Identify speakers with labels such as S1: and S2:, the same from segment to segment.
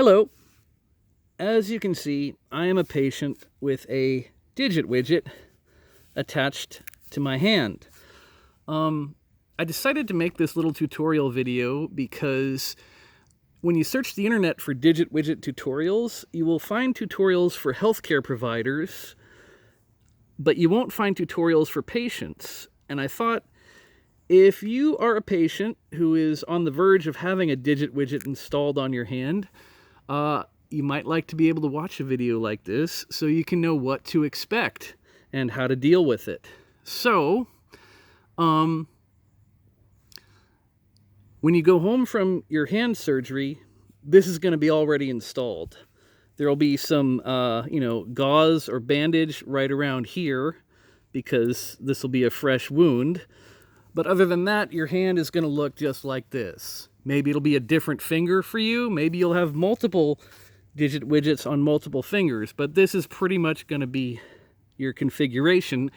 S1: Hello. As you can see, I am a patient with a Digit Widget attached to my hand. I decided to make this little tutorial video because when you search the internet for Digit Widget tutorials, you will find tutorials for healthcare providers, but you won't find tutorials for patients. And I thought, if you are a patient who is on the verge of having a Digit Widget installed on your hand, you might like to be able to watch a video like this so you can know what to expect and how to deal with it. So, when you go home from your hand surgery, this is going to be already installed. There will be some, gauze or bandage right around here because this will be a fresh wound. But other than that, your hand is going to look just like this. Maybe it'll be a different finger for you. Maybe you'll have multiple Digit Widgets on multiple fingers. But this is pretty much going to be your configuration.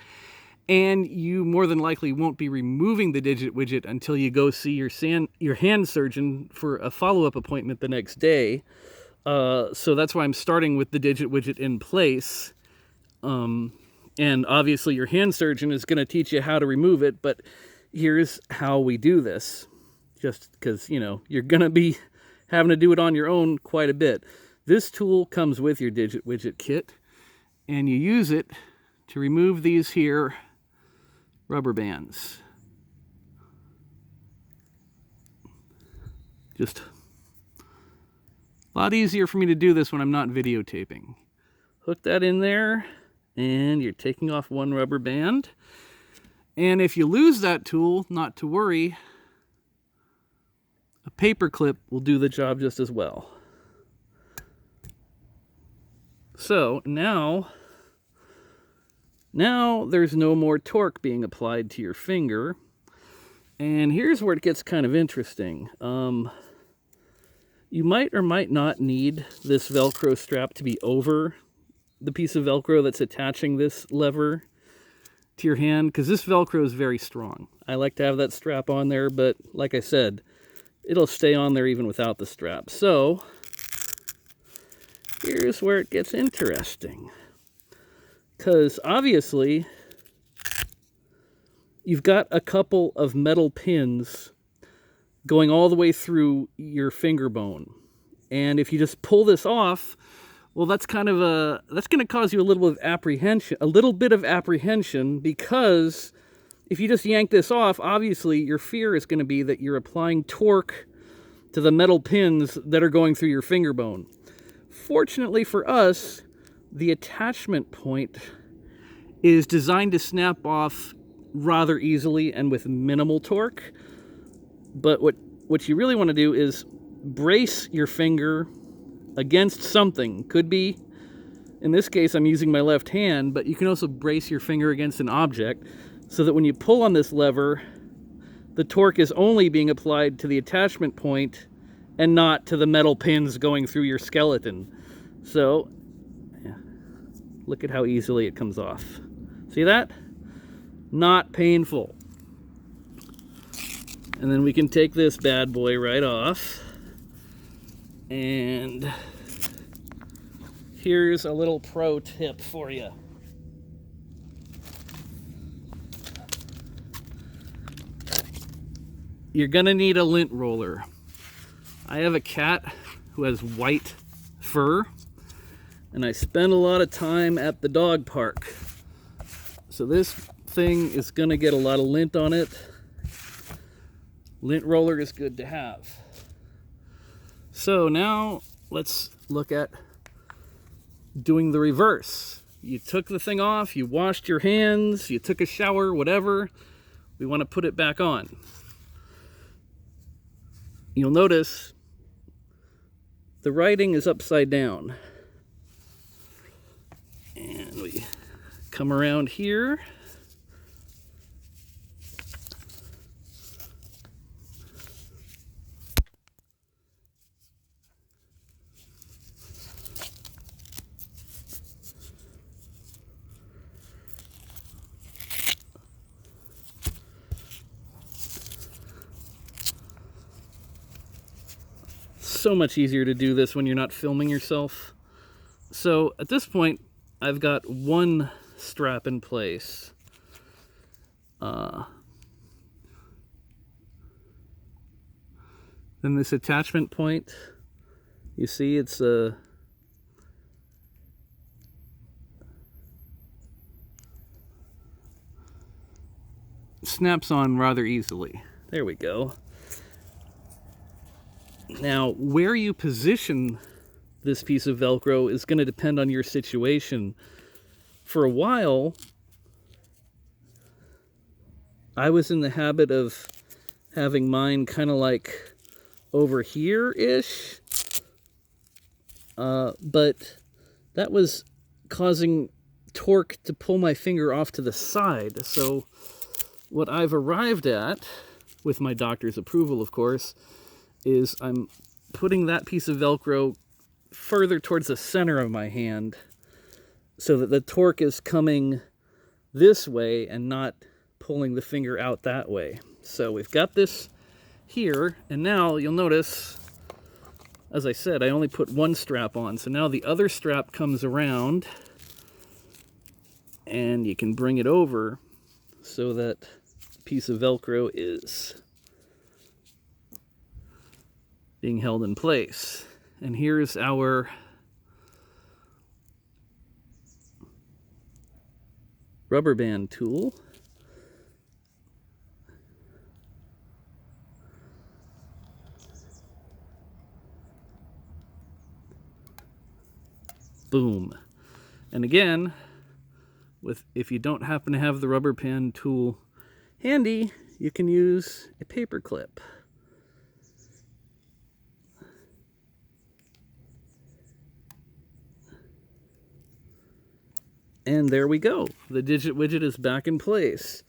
S1: And you more than likely won't be removing the Digit Widget until you go see your hand surgeon for a follow-up appointment the next day. So that's why I'm starting with the Digit Widget in place. And obviously your hand surgeon is going to teach you how to remove it, but here's how we do this. Just because, you're going to be having to do it on your own quite a bit. This tool comes with your Digit Widget kit, and you use it to remove these here rubber bands. Just a lot easier for me to do this when I'm not videotaping. Hook that in there, and you're taking off one rubber band. And if you lose that tool, not to worry, a paper clip will do the job just as well. So now there's no more torque being applied to your finger. And here's where it gets kind of interesting. You might or might not need this Velcro strap to be over the piece of Velcro that's attaching this lever to your hand, because this Velcro is very strong. I like to have that strap on there, but like I said, it'll stay on there even without the strap. So here's where it gets interesting, because obviously you've got a couple of metal pins going all the way through your finger bone, and if you just pull this off, well, that's going to cause you a little bit of apprehension, because if you just yank this off, obviously your fear is going to be that you're applying torque to the metal pins that are going through your finger bone. Fortunately for us, the attachment point is designed to snap off rather easily and with minimal torque. But what you really want to do is brace your finger against something. Could be, in this case, I'm using my left hand, but you can also brace your finger against an object so that when you pull on this lever, the torque is only being applied to the attachment point and not to the metal pins going through your skeleton. So, yeah, look at how easily it comes off. See that? Not painful. And then we can take this bad boy right off. And here's a little pro tip for you. You're gonna need a lint roller. I have a cat who has white fur, and I spend a lot of time at the dog park. So this thing is gonna get a lot of lint on it. Lint roller is good to have. So now let's look at doing the reverse. You took the thing off, you washed your hands, you took a shower, whatever. We want to put it back on. You'll notice the writing is upside down. And we come around here. so much easier to do this when you're not filming yourself. So at this point, I've got one strap in place. Then this attachment point, you see it's snaps on rather easily. There we go. Now, where you position this piece of Velcro is going to depend on your situation. For a while, I was in the habit of having mine kind of like over here-ish, but that was causing torque to pull my finger off to the side. So what I've arrived at, with my doctor's approval, of course, is I'm putting that piece of Velcro further towards the center of my hand so that the torque is coming this way and not pulling the finger out that way. So we've got this here, and now you'll notice, as I said, I only put one strap on. So now the other strap comes around and you can bring it over so that piece of Velcro is being held in place. And here's our rubber band tool. Boom. And again, if you don't happen to have the rubber band tool handy, you can use a paper clip. And there we go. The Digit Widget is back in place.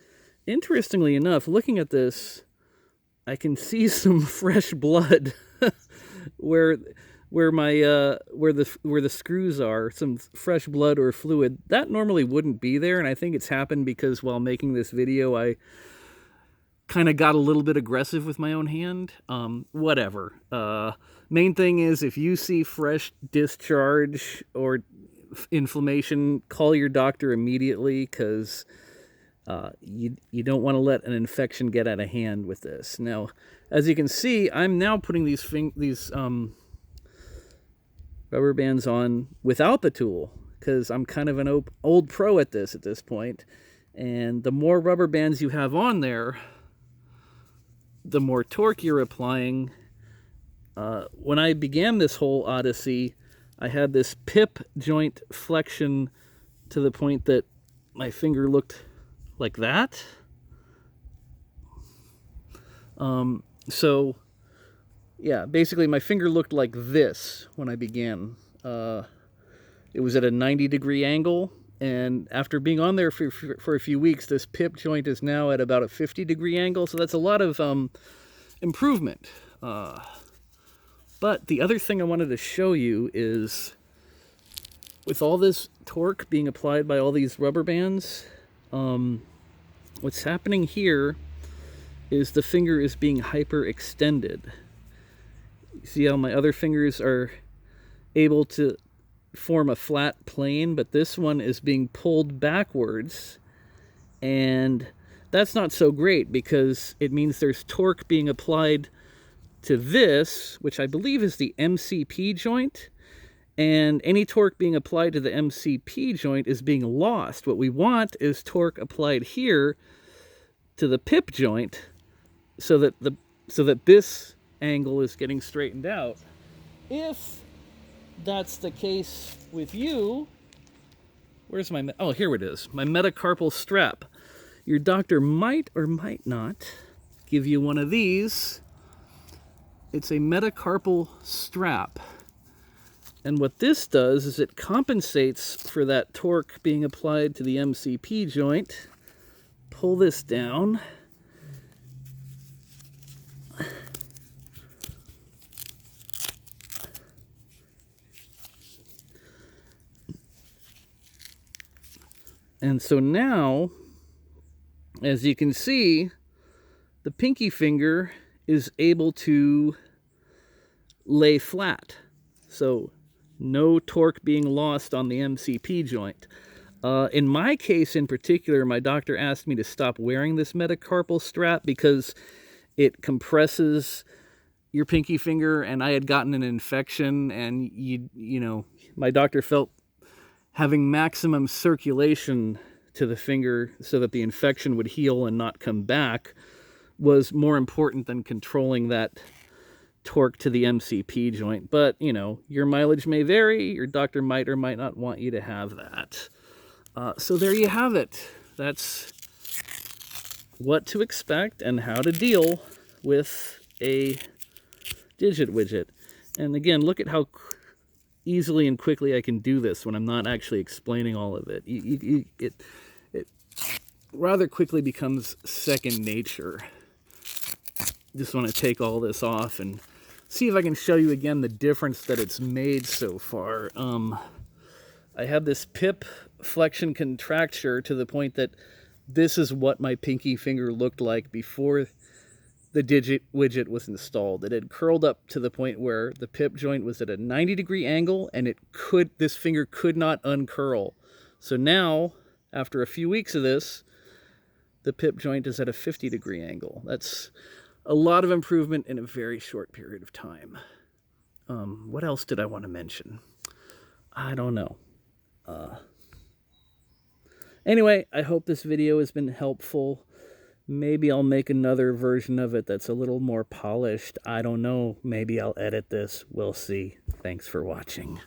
S1: Interestingly enough, looking at this, I can see some fresh blood where the screws are, some fresh blood or fluid. That normally wouldn't be there, and I think it's happened because while making this video, I kind of got a little bit aggressive with my own hand. Whatever. Main thing is, if you see fresh discharge or inflammation, call your doctor immediately, because you don't want to let an infection get out of hand with this. Now, as you can see, I'm now putting these rubber bands on without the tool, because I'm kind of an old pro at this point. And the more rubber bands you have on there, the more torque you're applying. When I began this whole odyssey, I had this pip joint flexion to the point that my finger looked like that. So yeah, basically my finger looked like this when I began. It was at a 90-degree angle, and after being on there for a few weeks, this pip joint is now at about a 50-degree angle, so that's a lot of improvement. But the other thing I wanted to show you is, with all this torque being applied by all these rubber bands, what's happening here is the finger is being hyperextended. You see how my other fingers are able to form a flat plane, but this one is being pulled backwards, and that's not so great because it means there's torque being applied to this, which I believe is the MCP joint, and any torque being applied to the MCP joint is being lost. What we want is torque applied here to the pip joint so that this angle is getting straightened out. If that's the case with you, where's my, oh, here it is, my metacarpal strap. Your doctor might or might not give you one of these. It's a metacarpal strap. And what this does is it compensates for that torque being applied to the MCP joint. Pull this down. And so now, as you can see, the pinky finger is able to lay flat. So no torque being lost on the MCP joint. In my case in particular, my doctor asked me to stop wearing this metacarpal strap because it compresses your pinky finger, and I had gotten an infection, and you know, my doctor felt having maximum circulation to the finger so that the infection would heal and not come back was more important than controlling that torque to the MCP joint. But, you know, your mileage may vary. Your doctor might or might not want you to have that. So there you have it. That's what to expect and how to deal with a Digit Widget. And again, look at how easily and quickly I can do this when I'm not actually explaining all of it. It rather quickly becomes second nature. Just want to take all this off and see if I can show you again the difference that it's made so far. I have this pip flexion contracture to the point that this is what my pinky finger looked like before the Digit Widget was installed. It had curled up to the point where the pip joint was at a 90-degree angle, and this finger could not uncurl. So now, after a few weeks of this, the pip joint is at a 50-degree angle. That's a lot of improvement in a very short period of time. What else did I want to mention? I don't know. Anyway, I hope this video has been helpful. Maybe I'll make another version of it that's a little more polished. I don't know. Maybe I'll edit this. We'll see. Thanks for watching.